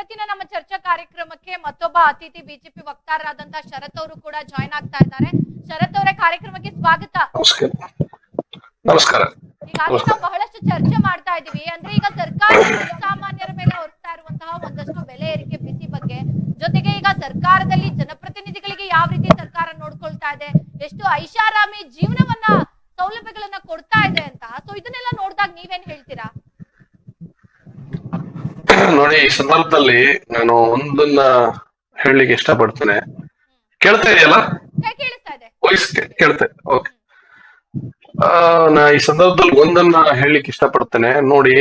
ಇವತ್ತಿನ ನಮ್ಮ ಚರ್ಚಾ ಕಾರ್ಯಕ್ರಮಕ್ಕೆ ಮತ್ತೊಬ್ಬ ಅತಿಥಿ ಬಿಜೆಪಿ ವಕ್ತಾರರಾದಂತಹ ಶರತ್ ಅವರು ಕೂಡ ಜಾಯಿನ್ ಆಗ್ತಾ ಇದ್ದಾರೆ. ಶರತ್ ಅವರೇ, ಕಾರ್ಯಕ್ರಮಕ್ಕೆ ಸ್ವಾಗತ. ನಮಸ್ಕಾರ. ಈಗಾಗಲೇ ನಾವು ಬಹಳಷ್ಟು ಚರ್ಚೆ ಮಾಡ್ತಾ ಇದೀವಿ. ಅಂದ್ರೆ ಈಗ ಸರ್ಕಾರ ಸಾಮಾನ್ಯರ ಮೇಲೆ ಹೊರ್ತಾ ಇರುವಂತಹ ಒಂದಷ್ಟು ಬೆಲೆ ಏರಿಕೆ ಬಿಸಿ ಬಗ್ಗೆ, ಜೊತೆಗೆ ಈಗ ಸರ್ಕಾರದಲ್ಲಿ ಜನಪ್ರತಿನಿಧಿಗಳಿಗೆ ಯಾವ ರೀತಿ ಸರ್ಕಾರ ನೋಡ್ಕೊಳ್ತಾ ಇದೆ, ಎಷ್ಟು ಐಷಾರಾಮಿ ಜೀವನವನ್ನ ಸೌಲಭ್ಯಗಳನ್ನ ಕೊಡ್ತಾ ಇದೆ ಅಂತ. ಸೊ ಇದನ್ನೆಲ್ಲ ನೋಡಿದಾಗ ನೀವೇನ್ ಹೇಳ್ತೀರಾ? ನೋಡಿ, ಈ ಸಂದರ್ಭದಲ್ಲಿ ನಾನು ಒಂದನ್ನ ಹೇಳಲಿಕ್ಕೆ ಇಷ್ಟಪಡ್ತೇನೆ. ಕೇಳ್ತಾ ಇದೆಯಲ್ಲ? ಕೇಳಿಸ್ತಾ ಇದೆ. ವಾಯ್ಸ್ ಕೇಳ್ತೆ? ಓಕೆ. ನಾ ಈ ಸಂದರ್ಭದಲ್ಲಿ ಒಂದನ್ನ ಹೇಳಲಿಕ್ಕೆ ಇಷ್ಟಪಡ್ತೇನೆ. ನೋಡಿ,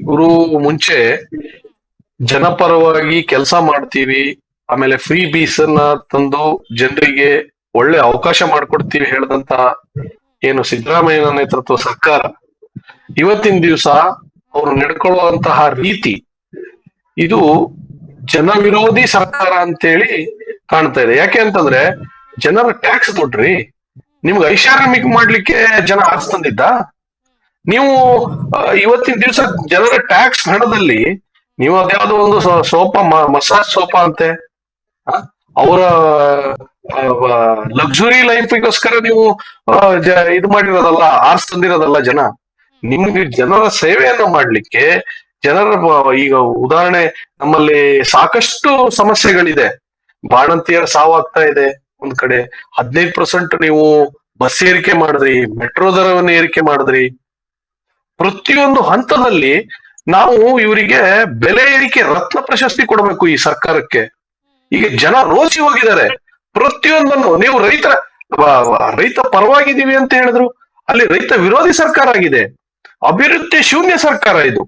ಇವರು ಮುಂಚೆ ಜನಪರವಾಗಿ ಕೆಲಸ ಮಾಡ್ತೀವಿ, ಆಮೇಲೆ ಫ್ರೀ ಬೀಸ್ ಅನ್ನ ತಂದು ಜನರಿಗೆ ಒಳ್ಳೆ ಅವಕಾಶ ಮಾಡ್ಕೊಡ್ತೀವಿ ಹೇಳಿದಂತ ಏನು ಸಿದ್ದರಾಮಯ್ಯನ ನೇತೃತ್ವ ಸರ್ಕಾರ, ಇವತ್ತಿನ ದಿವಸ ಅವರು ನಡ್ಕೊಳ್ಳುವಂತಹ ರೀತಿ ಇದು ಜನ ವಿರೋಧಿ ಸರ್ಕಾರ ಅಂತೇಳಿ ಕಾಣ್ತಾ ಇದೆ. ಯಾಕೆ ಅಂತಂದ್ರೆ ಜನರ ಟ್ಯಾಕ್ಸ್ ಕೊಟ್ರಿ, ನಿಮ್ಗೆ ಐಷಾರಾಮಿಕ್ ಮಾಡ್ಲಿಕ್ಕೆ ಜನ ಆರ್ಸ್ ತಂದಿದ್ದ. ನೀವು ಇವತ್ತಿನ ದಿವಸ ಜನರ ಟ್ಯಾಕ್ಸ್ ಹಣದಲ್ಲಿ ನೀವು ಅದ್ಯಾವುದೋ ಒಂದು ಸೋಫಾ, ಮಸಾಜ್ ಸೋಫಾ ಅಂತೆ, ಅವರ ಲಕ್ಸುರಿ ಲೈಫಿಗೋಸ್ಕರ ನೀವು ಇದು ಮಾಡಿರೋದಲ್ಲ, ಆರ್ಸ್ ತಂದಿರೋದಲ್ಲ ಜನ. ನಿಮ್ಗೆ ಜನರ ಸೇವೆಯನ್ನ ಮಾಡ್ಲಿಕ್ಕೆ, ಜನರ ಈಗ ಉದಾಹರಣೆ, ನಮ್ಮಲ್ಲಿ ಸಾಕಷ್ಟು ಸಮಸ್ಯೆಗಳಿದೆ. ಬಾಣಂತಿಯರ ಸಾವಾಗ್ತಾ ಇದೆ ಒಂದ್ ಕಡೆ, 15% ನೀವು ಬಸ್ ಏರಿಕೆ ಮಾಡಿದ್ರಿ, ಮೆಟ್ರೋ ದರವನ್ನು ಏರಿಕೆ ಮಾಡಿದ್ರಿ. ಪ್ರತಿಯೊಂದು ಹಂತದಲ್ಲಿ ನಾವು ಇವರಿಗೆ ಬೆಲೆ ಏರಿಕೆ ರತ್ನ ಪ್ರಶಸ್ತಿ ಕೊಡಬೇಕು ಈ ಸರ್ಕಾರಕ್ಕೆ. ಈಗ ಜನ ರೋಸಿ ಹೋಗಿದ್ದಾರೆ. ಪ್ರತಿಯೊಂದನ್ನು ನೀವು ರೈತ ಪರವಾಗಿದ್ದೀವಿ ಅಂತ ಹೇಳಿದ್ರು, ಅಲ್ಲಿ ರೈತ ವಿರೋಧಿ ಸರ್ಕಾರ ಆಗಿದೆ. ಅಭಿವೃದ್ಧಿ ಶೂನ್ಯ ಸರ್ಕಾರ ಇದು.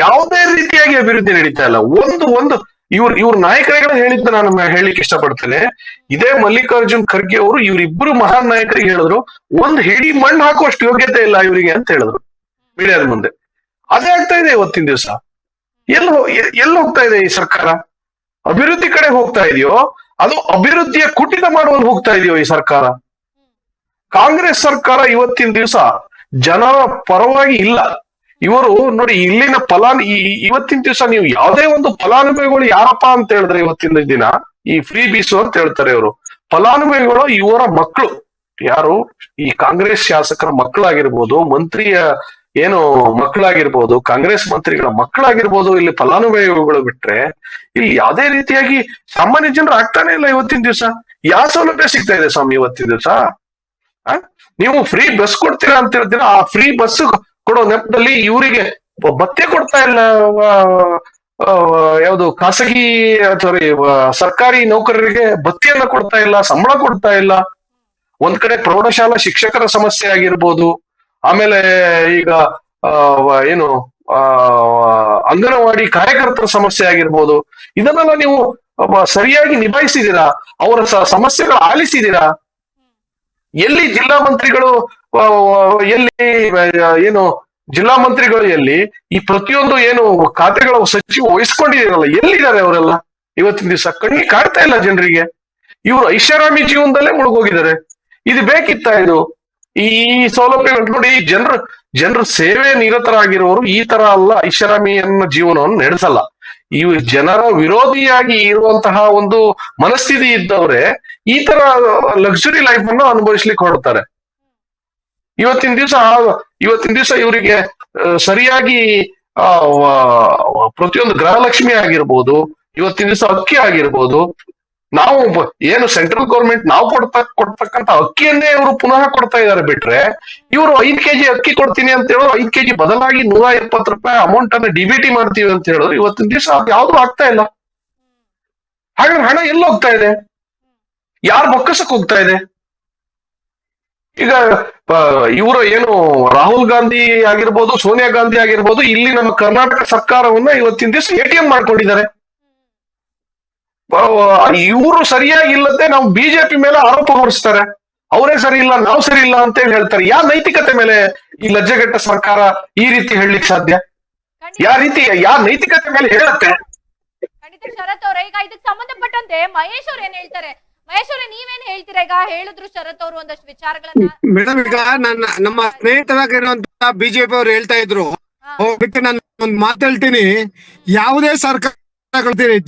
ಯಾವುದೇ ರೀತಿಯಾಗಿ ಅಭಿವೃದ್ಧಿ ನಡೀತಾ ಇಲ್ಲ. ಒಂದು ಇವ್ರ ನಾಯಕರುಗಳು ಹೇಳಿದ್ದ ನಾನು ಹೇಳಲಿಕ್ಕೆ ಇಷ್ಟಪಡ್ತೇನೆ. ಇದೇ ಮಲ್ಲಿಕಾರ್ಜುನ್ ಖರ್ಗೆ ಅವರು ಇವರಿಬ್ಬರು ಮಹಾನ್ ನಾಯಕರಿಗೆ ಹೇಳಿದ್ರು, ಒಂದ್ ಹಿಡಿ ಮಣ್ಣು ಹಾಕುವಷ್ಟು ಯೋಗ್ಯತೆ ಇಲ್ಲ ಇವರಿಗೆ ಅಂತ ಹೇಳಿದ್ರು ಮೀಡಿಯಾದ ಮುಂದೆ. ಅದೇ ಆಗ್ತಾ ಇದೆ ಇವತ್ತಿನ ದಿವಸ. ಎಲ್ಲಿ ಹೋಗ್ತಾ ಇದೆ ಈ ಸರ್ಕಾರ? ಅಭಿವೃದ್ಧಿ ಕಡೆ ಹೋಗ್ತಾ ಇದೆಯೋ, ಅದು ಅಭಿವೃದ್ಧಿಯ ಕುಟಿತ ಮಾಡುವಲ್ಲಿ ಹೋಗ್ತಾ ಇದೆಯೋ ಈ ಸರ್ಕಾರ? ಕಾಂಗ್ರೆಸ್ ಸರ್ಕಾರ ಇವತ್ತಿನ ದಿವಸ ಜನರ ಪರವಾಗಿ ಇಲ್ಲ. ಇವರು ನೋಡಿ, ಇಲ್ಲಿನ ಇವತ್ತಿನ ದಿವಸ ನೀವು ಯಾವುದೇ ಒಂದು ಫಲಾನುಭವಿಗಳು ಯಾರಪ್ಪ ಅಂತ ಹೇಳಿದ್ರೆ, ಇವತ್ತಿನ ದಿನ ಈ ಫ್ರೀ ಬೀಸು ಅಂತ ಹೇಳ್ತಾರೆ ಇವರು. ಫಲಾನುಭವಿಗಳು ಇವರ ಮಕ್ಕಳು, ಯಾರು ಈ ಕಾಂಗ್ರೆಸ್ ಶಾಸಕರ ಮಕ್ಕಳಾಗಿರ್ಬೋದು, ಮಂತ್ರಿಯ ಏನು ಮಕ್ಕಳಾಗಿರ್ಬೋದು, ಕಾಂಗ್ರೆಸ್ ಮಂತ್ರಿಗಳ ಮಕ್ಕಳಾಗಿರ್ಬೋದು, ಇಲ್ಲಿ ಫಲಾನುಭವಿಗಳು ಬಿಟ್ರೆ ಇಲ್ಲಿ ಯಾವುದೇ ರೀತಿಯಾಗಿ ಸಾಮಾನ್ಯ ಜನರು ಆಗ್ತಾನೆ ಇಲ್ಲ. ಇವತ್ತಿನ ದಿವಸ ಯಾವ ಸೌಲಭ್ಯ ಸಿಗ್ತಾ ಇದೆ ಸ್ವಾಮಿ ಇವತ್ತಿನ ದಿವಸ? ನೀವು ಫ್ರೀ ಬಸ್ ಕೊಡ್ತೀರಾ ಅಂತ ಹೇಳ್ತೀರಾ, ಆ ಫ್ರೀ ಬಸ್ ಕೊಡೋ ನೆಪದಲ್ಲಿ ಇವರಿಗೆ ಭತ್ಯೆ ಕೊಡ್ತಾ ಇಲ್ಲ. ಯಾವುದು ಖಾಸಗಿ ಸಾರಿ ಸರ್ಕಾರಿ ನೌಕರರಿಗೆ ಭತ್ಯೆಯನ್ನ ಕೊಡ್ತಾ ಇಲ್ಲ, ಸಂಬಳ ಕೊಡ್ತಾ ಇಲ್ಲ. ಒಂದ್ ಕಡೆ ಪ್ರೌಢಶಾಲಾ ಶಿಕ್ಷಕರ ಸಮಸ್ಯೆ ಆಗಿರ್ಬೋದು, ಆಮೇಲೆ ಈಗ ಏನು ಅಂಗನವಾಡಿ ಕಾರ್ಯಕರ್ತರ ಸಮಸ್ಯೆ ಆಗಿರ್ಬೋದು, ಇದನ್ನೆಲ್ಲ ನೀವು ಸರಿಯಾಗಿ ನಿಭಾಯಿಸಿದೀರಾ? ಅವರ ಸಮಸ್ಯೆಗಳು ಆಲಿಸಿದೀರಾ? ಎಲ್ಲಿ ಜಿಲ್ಲಾ ಮಂತ್ರಿಗಳು, ಎಲ್ಲಿ ಏನು ಜಿಲ್ಲಾ ಮಂತ್ರಿಗಳು, ಎಲ್ಲಿ ಈ ಪ್ರತಿಯೊಂದು ಏನು ಖಾತೆಗಳ ಸಚಿವ ವಹಿಸ್ಕೊಂಡಿದ್ದೀರಲ್ಲ, ಎಲ್ಲಿದ್ದಾರೆ ಅವರೆಲ್ಲ? ಇವತ್ತಿನ ದಿವಸ ಕಣ್ಣಿಗೆ ಕಾಡ್ತಾ ಇಲ್ಲ ಜನರಿಗೆ. ಇವರು ಐಷಾರಾಮಿ ಜೀವನದಲ್ಲೇ ಮುಳುಗೋಗಿದ್ದಾರೆ. ಇದು ಬೇಕಿತ್ತ? ಇದು ಈ ಸೌಲಭ್ಯಗಳು ನೋಡಿ, ಜನರ ಸೇವೆ ನಿರತರಾಗಿರುವವರು ಈ ತರ ಅಲ್ಲ ಐಷಾರಾಮಿಯನ್ನ ಜೀವನವನ್ನು ನಡೆಸಲ್ಲ. ಇವು ಜನರ ವಿರೋಧಿಯಾಗಿ ಇರುವಂತಹ ಒಂದು ಮನಸ್ಥಿತಿ ಇದ್ದವ್ರೆ ಈ ತರ ಲಕ್ಸುರಿ ಲೈಫ್ ಅನ್ನು ಅನುಭವಿಸ್ಲಿಕ್ಕೆ ಹೊರಡ್ತಾರೆ. ಇವತ್ತಿನ ದಿವಸ ಇವರಿಗೆ ಸರಿಯಾಗಿ ಪ್ರತಿಯೊಂದು ಗೃಹಲಕ್ಷ್ಮಿ ಆಗಿರ್ಬೋದು, ಇವತ್ತಿನ ದಿವಸ ಅಕ್ಕಿ ಆಗಿರ್ಬೋದು, ನಾವು ಏನು ಸೆಂಟ್ರಲ್ ಗೌರ್ಮೆಂಟ್ ನಾವು ಕೊಡ್ತಕ್ಕಂತ ಅಕ್ಕಿಯನ್ನೇ ಇವರು ಪುನಃ ಕೊಡ್ತಾ ಇದ್ದಾರೆ. ಬಿಟ್ರೆ ಇವರು 5 kg ಅಕ್ಕಿ ಕೊಡ್ತೀನಿ ಅಂತ ಹೇಳೋ 5 kg ಬದಲಾಗಿ 170 ರೂಪಾಯಿ ಅಮೌಂಟ್ ಅನ್ನ ಡಿಬಿಟಿ ಮಾಡ್ತೀವಿ ಅಂತ ಹೇಳಿದ್ರು. ಇವತ್ತಿನ ದಿವಸ ಯಾವ್ದು ಆಗ್ತಾ ಇಲ್ಲ. ಹಾಗಾದ್ರೆ ಹಣ ಎಲ್ಲಿ ಹೋಗ್ತಾ ಇದೆ? ಯಾರ ಬೊಕ್ಕಸಕ್ಕೆ ಹೋಗ್ತಾ ಇದೆ? ಈಗ ಇವರು ಏನು ರಾಹುಲ್ ಗಾಂಧಿ ಆಗಿರ್ಬೋದು, ಸೋನಿಯಾ ಗಾಂಧಿ ಆಗಿರ್ಬೋದು, ಇಲ್ಲಿ ನಮ್ಮ ಕರ್ನಾಟಕ ಸರ್ಕಾರವನ್ನ ಇವತ್ತಿನ ದಿವಸ ATM ಮಾಡ್ಕೊಂಡಿದ್ದಾರೆ. ಇವರು ಸರಿಯಾಗಿ ಇಲ್ಲದೆ ನಾವು ಬಿಜೆಪಿ ಮೇಲೆ ಆರೋಪ ಹೊರಿಸ್ತಾರೆ. ಅವರೇ ಸರಿ ಇಲ್ಲ, ನಾವು ಸರಿ ಇಲ್ಲ ಅಂತ ಹೇಳಿ ಹೇಳ್ತಾರೆ. ಯಾವ ನೈತಿಕತೆ ಮೇಲೆ ಈ ಲಜ್ಜೆಗೆಟ್ಟ ಸರ್ಕಾರ ಈ ರೀತಿ ಹೇಳಲಿಕ್ಕೆ ಸಾಧ್ಯ? ಯಾವ ನೈತಿಕತೆ ಮೇಲೆ ಹೇಳುತ್ತೆ? ಖಂಡಿತ ಶರತ್ ಅವರೇ, ಈಗ ಇದಕ್ಕೆ ಸಂಬಂಧಪಟ್ಟಂತೆ ಮಹೇಶ್ ಅವ್ರು ಏನ್ ಹೇಳ್ತಾರೆ? ಮಹೇಶ್ ಅವರೇ, ನೀವೇನ್ ಹೇಳ್ತೀರಾ? ಈಗ ಹೇಳಿದ್ರು ಶರತ್ ಅವರು ಒಂದಷ್ಟು ವಿಚಾರಗಳನ್ನ. ಮೇಡಮ್, ಈಗ ನಮ್ಮ ಸ್ನೇಹಿತರಾಗಿರುವಂತ ಬಿಜೆಪಿ ಅವ್ರು ಹೇಳ್ತಾ ಇದ್ರು, ನಾನು ಒಂದ್ ಮಾತು ಹೇಳ್ತೀನಿ. ಯಾವುದೇ ಸರ್ಕಾರ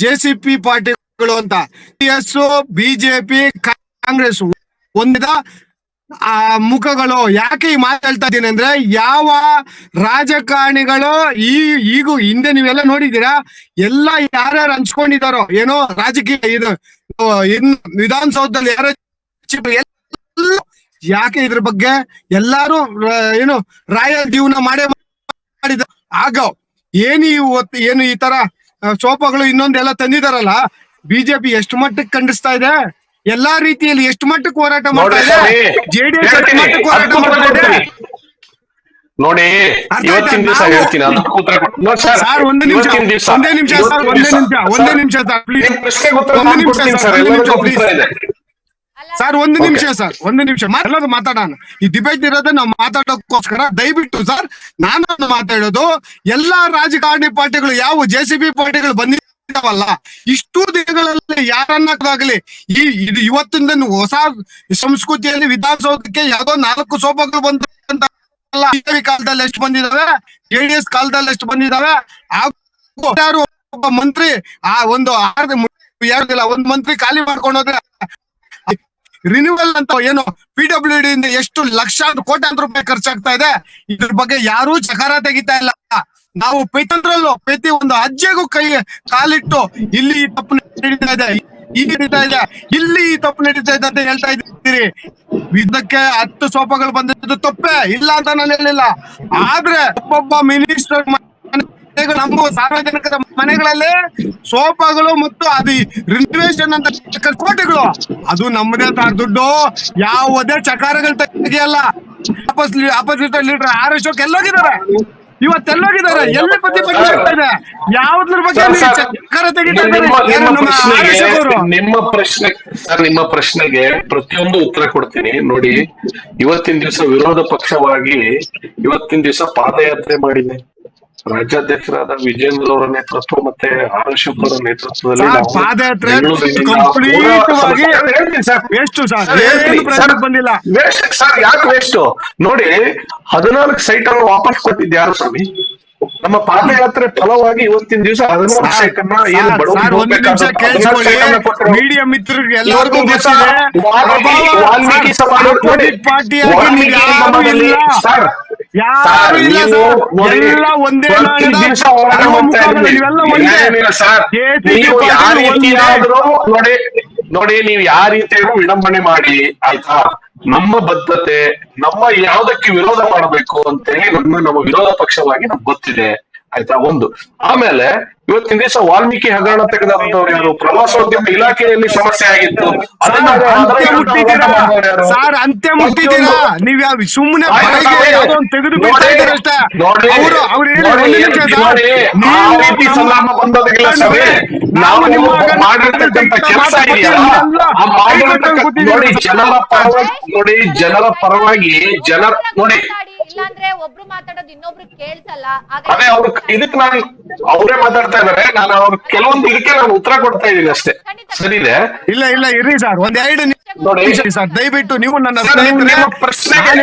JCP ಪಾರ್ಟಿಗಳು ಅಂತ TS BJP ಕಾಂಗ್ರೆಸ್ ಒಂದಿದ ಆ ಮುಖಗಳು. ಯಾಕೆ ಈ ಮಾತು ಹೇಳ್ತಾ ಇದ್ದೀನಿ ಅಂದ್ರೆ, ಯಾವ ರಾಜಕಾರಣಿಗಳು ಈಗ ಹಿಂದೆ ನೀವೆಲ್ಲ ನೋಡಿದೀರಾ, ಎಲ್ಲ ಯಾರ್ಯಾರು ಹಂಚ್ಕೊಂಡಿದಾರೋ ಏನೋ ರಾಜಕೀಯ ಇದು ವಿಧಾನಸೌಧದಲ್ಲಿ ಯಾರು ಯಾಕೆ ಇದ್ರ ಬಗ್ಗೆ ಎಲ್ಲಾರು ಏನು ರಾಯಲ್ ಜೀವನ ಮಾಡಿದ ಆಗ ಏನು ಈ ತರ ಸೋಪಗಳು ಇನ್ನೊಂದೆಲ್ಲ ತಂದಿದಾರಲ್ಲ, ಬಿಜೆಪಿ ಎಷ್ಟು ಮಟ್ಟಕ್ಕೆ ಖಂಡಿಸ್ತಾ ಇದೆ, ಎಲ್ಲಾ ರೀತಿಯಲ್ಲಿ ಎಷ್ಟು ಮಟ್ಟಕ್ಕೆ ಹೋರಾಟ ಮಾಡ್ತಾ ಇದೆ, JDS ಎಷ್ಟು ಮಟ್ಟಕ್ಕೆ ಹೋರಾಟ ಮಾಡ್ತಾ ಇದೆ ನೋಡಿ. ಇವತ್ತಿನ ದಿವಸ ಹೇಳ್ತೀನಿ, ಅದಕ್ಕೆ ಉತ್ತರ ಸರ್. ಒಂದೇ ನಿಮಿಷ ಸರ್, ಒಂದೇ ನಿಮಿಷ ಸರ್, ಪ್ಲೀಸ್ ಸರ್, ಒಂದು ನಿಮಿಷ ಸರ್, ಒಂದು ನಿಮಿಷ ಎಲ್ಲರೂ ಮಾತಾಡೋಣ. ಈ ಡಿಬೇಟ್ ಇರೋದೇ ನಾವು ಮಾತಾಡೋಕ್ಕೋಸ್ಕರ. ದಯವಿಟ್ಟು ಸರ್, ನಾನು ಮಾತಾಡೋದು ಎಲ್ಲಾ ರಾಜಕಾರಣಿ ಪಾರ್ಟಿಗಳು ಯಾವ JCP ಪಾರ್ಟಿಗಳು ಬಂದಿದ್ದಾವಲ್ಲ, ಇಷ್ಟು ದಿನಗಳಲ್ಲಿ ಯಾರನ್ನಾಗಲಿ ಇದು ಇವತ್ತಿಂದ ಹೊಸ ಸಂಸ್ಕೃತಿಯಲ್ಲಿ ವಿಧಾನಸೌಧಕ್ಕೆ ಯಾವ್ದೋ 4 ಸೋಪಗಳು ಬಂದ ಕಾಲದಲ್ಲಿ ಎಷ್ಟು ಬಂದಿದಾವೆ, JDS ಕಾಲದಲ್ಲಿ ಎಷ್ಟು ಬಂದಿದಾವೆ, ಯಾರು ಒಬ್ಬ ಮಂತ್ರಿ ಒಂದು ಮಂತ್ರಿ ಖಾಲಿ ಮಾಡ್ಕೊಂಡು ಹೋದ್ರೆ ರಿನ್ಯೂವಲ್ ಅಂತ ಏನು PWD ಇಂದ ಎಷ್ಟು ಲಕ್ಷಾಂತರ ಕೋಟ್ಯಾಂತರ ರೂಪಾಯಿ ಖರ್ಚಾಗ್ತಾ ಇದೆ, ಇದ್ರ ಬಗ್ಗೆ ಯಾರೂ ಚಕಾರ ತೆಗಿತಾ ಇಲ್ಲ. ನಾವು ಪ್ರತಿ ಒಂದು ಅಜ್ಜೆಗೂ ಕಾಲಿಟ್ಟು ಇಲ್ಲಿ ಈ ತಪ್ಪು ನಡೀತಾ ಇದೆ, ಇಲ್ಲಿ ಈ ತಪ್ಪು ನಡೀತಾ ಇದೆ ಅಂತ ಹೇಳ್ತಾ ಇದ್ದೀರಿ. ಇದಕ್ಕೆ 10 ಸೋಪಗಳು ಬಂದಿದ್ದು ತಪ್ಪೇ ಇಲ್ಲ ಅಂತ ನಾನು ಹೇಳಿಲ್ಲ. ಆದ್ರೆ ಒಬ್ಬೊಬ್ಬ ಮಿನಿಸ್ಟರ್ ನಮ್ಮ ಸಾರ್ವಜನಿಕರ ಮನೆಗಳಲ್ಲಿ ಸೋಫಾಗಳು ಮತ್ತು ಅದು ರಿನೋವೇಷನ್ ಅಂತ ಕೋಟಿಗಳು, ಅದು ನಮ್ಮದೇ ದುಡ್ಡು. ಯಾವುದೇ ಚಕಾರಗಳು ತೆಗಿಯಲ್ಲ. ಅಪೋಸಿಟ್ ಲೀಡರ್ RSO ಎಲ್ಲೋಗಿದ್ದಾರೆ, ಇವತ್ತೆಲ್ಲೋಗಿದ್ದಾರೆ, ಎಲ್ಲಿ ಪ್ರತಿಭಟನೆ ಇದೆ, ಯಾವ್ದ್ರ ಬಗ್ಗೆ ಚಕಾರ ತೆಗಿತಾ ಇದ್ದಾರೆ? ನಿಮ್ಮ ಪ್ರಶ್ನೆಗೆ ಪ್ರತಿಯೊಂದು ಉತ್ತರ ಕೊಡ್ತೀನಿ ನೋಡಿ. ಇವತ್ತಿನ ದಿವಸ ವಿರೋಧ ಪಕ್ಷವಾಗಿ ಇವತ್ತಿನ ದಿವಸ ಪಾದಯಾತ್ರೆ ಮಾಡಿದೆ. ರಾಜ್ಯಾಧ್ಯಕ್ಷರಾದ ವಿಜೇಂದ್ರ ಅವರ ನೇತೃತ್ವ ಮತ್ತೆ RSO ಅವರ ನೇತೃತ್ವದಲ್ಲಿ ಸರ್ ಯಾಕೆ ವೇಸ್ಟ್ ನೋಡಿ. 14 ಸೈಟ್ ಅನ್ನು ವಾಪಸ್ ಕೊಟ್ಟಿದ್ದು ಯಾರು ಸ್ವಾಮಿ? ನಮ್ಮ ಪಾದಯಾತ್ರೆ ಫಲವಾಗಿ ಇವತ್ತಿನ ದಿವಸ 14 ಸೈಟ್ ಅನ್ನ ಏನು ಮೀಡಿಯಾ ಮಿತ್ರರಿಗೆ ಎಲ್ಲರಿಗೂ ವಾಲ್ಮೀಕಿ ನೋಡಿ, ನೀವು ಯಾವ ರೀತಿಯಾಗೂ ವಿಡಂಬನೆ ಮಾಡಿ ಆಯ್ತಾ. ನಮ್ಮ ಬದ್ಧತೆ, ನಮ್ಮ ಯಾವುದಕ್ಕೆ ವಿರೋಧ ಮಾಡಬೇಕು ಅಂತೇಳಿ ನಮ್ಮ ವಿರೋಧ ಪಕ್ಷವಾಗಿ ನಮ್ಗೆ ಗೊತ್ತಿದೆ ಆಯ್ತಾ. ಒಂದು ಆಮೇಲೆ ಇವತ್ತಿನ ದಿವಸ ವಾಲ್ಮೀಕಿ ಹಗರಣ ತೆಗೆದಂತವ್ರು ಯಾರು? ಪ್ರವಾಸೋದ್ಯಮ ಇಲಾಖೆಯಲ್ಲಿ ಸಮಸ್ಯೆ ಆಗಿತ್ತು, ಸರ್ ಅಂತ್ಯ ಮುಟ್ಟಿದ್ದೀರಾ ನೀವ್ ಯಾವ ಸುಮ್ಮನೆ ತೆಗೆದು ನೋಡಿ ಜನರ ಪರವಾಗಿ ನೋಡಿ. ಇಲ್ಲಾಂದ್ರೆ ಒಬ್ರು ಮಾತಾಡೋದು ಇನ್ನೊಬ್ರು ಕೇಳ್ಸಲ್ಲ. ಅದೇ ಅವ್ರು ಇದಕ್ಕೆ ನಾನು ಅವರೇ ಮಾತಾಡ್ತಾ ಇದಾರೆ, ನಾನು ಅವ್ರ ಕೆಲವೊಂದು ಇದಕ್ಕೆ ನಾನು ಉತ್ತರ ಕೊಡ್ತಾ ಇದ್ದೀನಿ ಅಷ್ಟೇ. ಸರಿ ಇದೆ? ಇಲ್ಲ ಇರ್ರಿ ಸರ್, ಒಂದ್ 2 ನಿಮಿಷ ಸರ್, ದಯವಿಟ್ಟು ನೀವು ನನ್ನ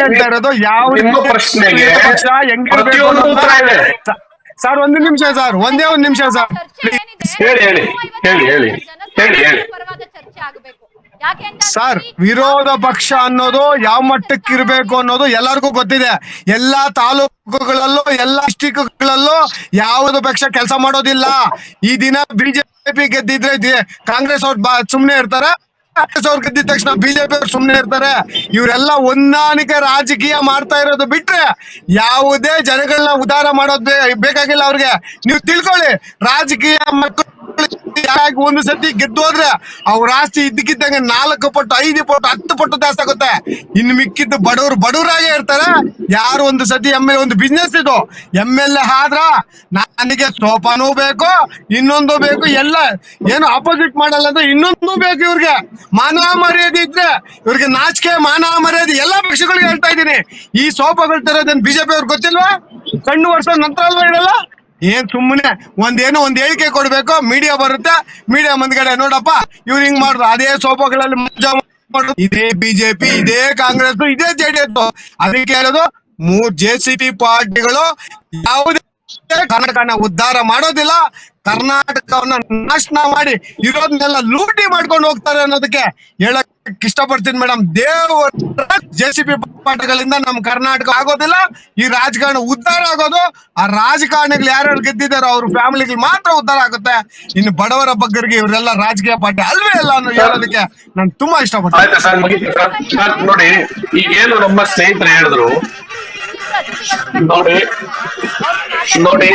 ಹೇಳ್ತಾ ಇರೋದು ಯಾವ ಪ್ರಶ್ನೆಗೆ ಸರ್. 1 ನಿಮಿಷ ಸರ್, ಒಂದೇ 1 ನಿಮಿಷ ಸರ್, ಹೇಳಿ. ಚರ್ಚೆ ಆಗ್ಬೇಕು ಸರ್. ವಿರೋಧ ಪಕ್ಷ ಅನ್ನೋದು ಯಾವ ಮಟ್ಟಕ್ಕೆ ಇರ್ಬೇಕು ಅನ್ನೋದು ಎಲ್ಲರಿಗೂ ಗೊತ್ತಿದೆ. ಎಲ್ಲಾ ತಾಲೂಕುಗಳಲ್ಲೂ ಎಲ್ಲಾ ಡಿಸ್ಟ್ರಿಕ್ಟ್ಗಳಲ್ಲೂ ಯಾವುದು ಪಕ್ಷ ಕೆಲಸ ಮಾಡೋದಿಲ್ಲ. ಈ ದಿನ ಬಿಜೆಪಿ ಗೆದ್ದಿದ್ರೆ ಕಾಂಗ್ರೆಸ್ ಅವ್ರು ಸುಮ್ನೆ ಇರ್ತಾರೆ, ಕಾಂಗ್ರೆಸ್ ಅವ್ರು ಗೆದ್ದಿದ ತಕ್ಷಣ ಬಿಜೆಪಿ ಅವ್ರು ಸುಮ್ನೆ ಇರ್ತಾರೆ. ಇವರೆಲ್ಲ ಹೊಂದಾಣಿಕೆ ರಾಜಕೀಯ ಮಾಡ್ತಾ ಇರೋದು ಬಿಟ್ರೆ ಯಾವುದೇ ಜನಗಳನ್ನ ಉದ್ಧಾರ ಮಾಡೋದು ಬೇಕಾಗಿಲ್ಲ ಅವ್ರಿಗೆ. ನೀವು ತಿಳ್ಕೊಳ್ಳಿ, ರಾಜಕೀಯ ಮಕ್ಕಳು ಒಂದು ಸತಿ ಗೆದ್ದೋದ್ರೆ ಅವ್ರ ಆಸ್ತಿ ಇದ್ದಕ್ಕಿದ್ದಂಗೆ 4 ಪಟ್ಟು 5 ಪಟ್ಟು 10 ಪಟ್ಟು ಜಾಸ್ತಿ ಆಗುತ್ತೆ. ಇನ್ನು ಮಿಕ್ಕಿದ್ದು ಬಡವರಾಗೇ ಇರ್ತಾರೆ. ಯಾರು ಒಂದು ಸತಿ ಒಂದು ಬಿಸ್ನೆಸ್ ಇದು MLA ಆದ್ರ ನನಗೆ ಸೋಫಾನೂ ಬೇಕು, ಇನ್ನೊಂದು ಬೇಕು, ಎಲ್ಲ ಏನು ಅಪೋಸಿಟ್ ಮಾಡಲ್ಲ ಅಂದ್ರೆ ಇನ್ನೊಂದು ಬೇಕು. ಇವ್ರಿಗೆ ಮಾನ ಮರ್ಯಾದೆ ಇದ್ರೆ, ಇವ್ರಿಗೆ ನಾಚಿಕೆ ಮಾನ ಮರ್ಯಾದೆ ಎಲ್ಲಾ ಪಕ್ಷಗಳಿಗೆ ಹೇಳ್ತಾ ಇದ್ದೀನಿ. ಈ ಸೋಫಾಗಳು ತರೋದೇನು ಬಿಜೆಪಿ ಅವ್ರಿಗೆ ಗೊತ್ತಿಲ್ವಾ? ಕಣ್ಣು ವರ್ಷ ನಂತರ ಅಲ್ವಾ ಇಡಲ್ಲ? ಏನ್ ಸುಮ್ಮನೆ ಒಂದ್ ಹೇಳಿಕೆ ಕೊಡ್ಬೇಕು, ಮೀಡಿಯಾ ಬರುತ್ತೆ, ಮೀಡಿಯಾ ಮುಂದ್ಗಡೆ ನೋಡಪ್ಪ ಇವ್ರು ಹಿಂಗ್ ಮಾಡುದು, ಅದೇ ಸೋಫಾಗಳಲ್ಲಿ ಮಜಾ ಮಾಡುದು. ಇದೇ ಬಿಜೆಪಿ, ಇದೇ ಕಾಂಗ್ರೆಸ್, ಇದೇ JDS. ಅದಕ್ಕೆ ಹೇಳೋದು 3 JCP ಪಾರ್ಟಿಗಳು ಯಾವುದೇ ಕರ್ನಾಟಕನ ಉದ್ಧಾರ ಮಾಡೋದಿಲ್ಲ. ಕರ್ನಾಟಕವನ್ನ ನಾಶನ ಮಾಡಿ ಇರೋದನ್ನೆಲ್ಲ ಲೂಟಿ ಮಾಡ್ಕೊಂಡು ಹೋಗ್ತಾರೆ ಅನ್ನೋದಕ್ಕೆ ಹೇಳಕ್ ಇಷ್ಟಪಡ್ತೀನಿ ಮೇಡಮ್. ದೇವರ JCB ಪಾಠಗಳಿಂದ ನಮ್ ಕರ್ನಾಟಕ ಆಗೋದಿಲ್ಲ. ಈ ರಾಜಕಾರಣ ಉದ್ಧಾರ ಆಗೋದು ಆ ರಾಜಕಾರಣಿಗಳು ಯಾರ್ಯಾರು ಗೆದ್ದಿದಾರೋ ಅವ್ರ ಫ್ಯಾಮಿಲಿಗೆ ಮಾತ್ರ ಉದ್ಧಾರ ಆಗುತ್ತೆ. ಇನ್ನು ಬಡವರ ಬಗ್ಗರಿಗೆ ಇವರೆಲ್ಲ ರಾಜಕೀಯ ಪಾರ್ಟಿ ಅಲ್ವೇ ಅಲ್ಲ ಅನ್ನೋ ಹೇಳೋದಕ್ಕೆ ನಾನು ತುಂಬಾ ಇಷ್ಟಪಡ್ತೀನಿ. ಆಯ್ತಾ ಸರ್, ಮುಗಿತು ಸರ್. ನೋಡಿ, ಈಗೇನು ನಮ್ಮ ಸ್ನೇಹಿತರು ಹೇಳಿದ್ರು ನೋಡಿ ನೋಡಿ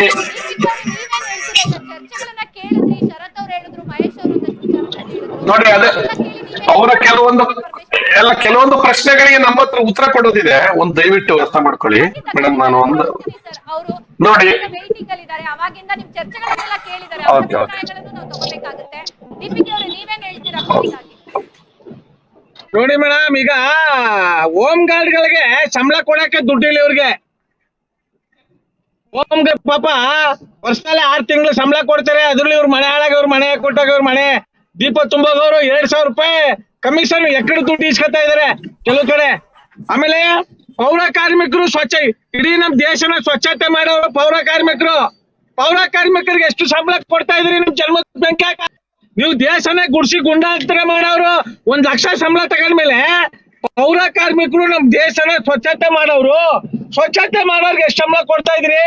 ಚರ್ಚೆಗಳನ್ನ ಕೇಳಿದ್ರಿ, ಶರತ್ ಅವ್ರು ಹೇಳಿದ್ರು, ಮಹೇಶ್ ಅವರು ನೋಡಿ, ಅದೇ ಅವರ ಕೆಲವೊಂದು ಪ್ರಶ್ನೆಗಳಿಗೆ ನಮ್ಮ ಹತ್ರ ಉತ್ತರ ಕೊಡೋದಿದೆ. ಒಂದು ದಯವಿಟ್ಟು ಅರ್ಥ ಮಾಡ್ಕೊಳ್ಳಿ ಮೇಡಮ್. ನಾನು ಒಂದು ನೋಡಿ, ಮೀಟಿಂಗ್ ಅಲ್ಲಿ ಇದ್ದಾರೆ, ಅವಾಗಿಂದ ನಿಮ್ ಚರ್ಚೆಗಳನ್ನೆಲ್ಲ ಕೇಳಿದ್ದಾರೆ, ಅವ್ರ ಅಭಿಪ್ರಾಯಗಳನ್ನು ನಾವು ತಗೋಬೇಕಾಗುತ್ತೆ. ದೀಪಿಕೆ ಅವರು ನೀವೇನ್ ಹೇಳ್ತೀರಾ? ನೋಡಿ ಮೇಡಮ್, ಈಗ ಹೋಮ್ ಗಾರ್ಡ್ ಗಳಿಗೆ ಸಂಬಳ ಕೊಡಕ್ಕೆ ದುಡ್ಡಿಲ್ಲ ಇವ್ರಿಗೆ. ಹೋಮ್ ಗಾರ್ಡ್ ಪಾಪ ವರ್ಷದಲ್ಲಿ 6 ತಿಂಗಳು ಸಂಬಳ ಕೊಡ್ತಾರೆ. ಅದ್ರಲ್ಲಿ ಇವ್ರು ಮನೆ ಹಾಳಾಗವ್ರು, ಮನೆ ಕೊಟ್ಟಾಗವ್ರು, ಮನೆ ದೀಪ ತುಂಬೋಗವ್ರು 2,000 ರೂಪಾಯಿ ಕಮಿಷನ್ ಎಕಡೆ ದುಡ್ಡು ಇಸ್ಕೊತಾ ಇದಾರೆ ಕೆಲವು ಕಡೆ. ಆಮೇಲೆ ಪೌರ ಕಾರ್ಮಿಕರು ಇಡೀ ನಮ್ ದೇಶನ ಸ್ವಚ್ಛತೆ ಮಾಡೋರು ಪೌರ ಕಾರ್ಮಿಕರಿಗೆ ಎಷ್ಟು ಸಂಬಳ ಕೊಡ್ತಾ ಇದ್ರಿ ನಿಮ್ ಜನ್ಮದ ಬೆಂಕಿ? ನೀವು ದೇಶನೇ ಗುಡ್ಸಿ ಗುಂಡಾಂತರ ಮಾಡೋರು 1 ಲಕ್ಷ ಸಂಬಳ ತಗೊಂಡ್ಮೇಲೆ ಪೌರ ಕಾರ್ಮಿಕರು ನಮ್ ದೇಶನ ಸ್ವಚ್ಛತೆ ಮಾಡೋರ್ಗೆ ಎಷ್ಟು ಸಂಬಳ ಕೊಡ್ತಾ ಇದ್ರಿ?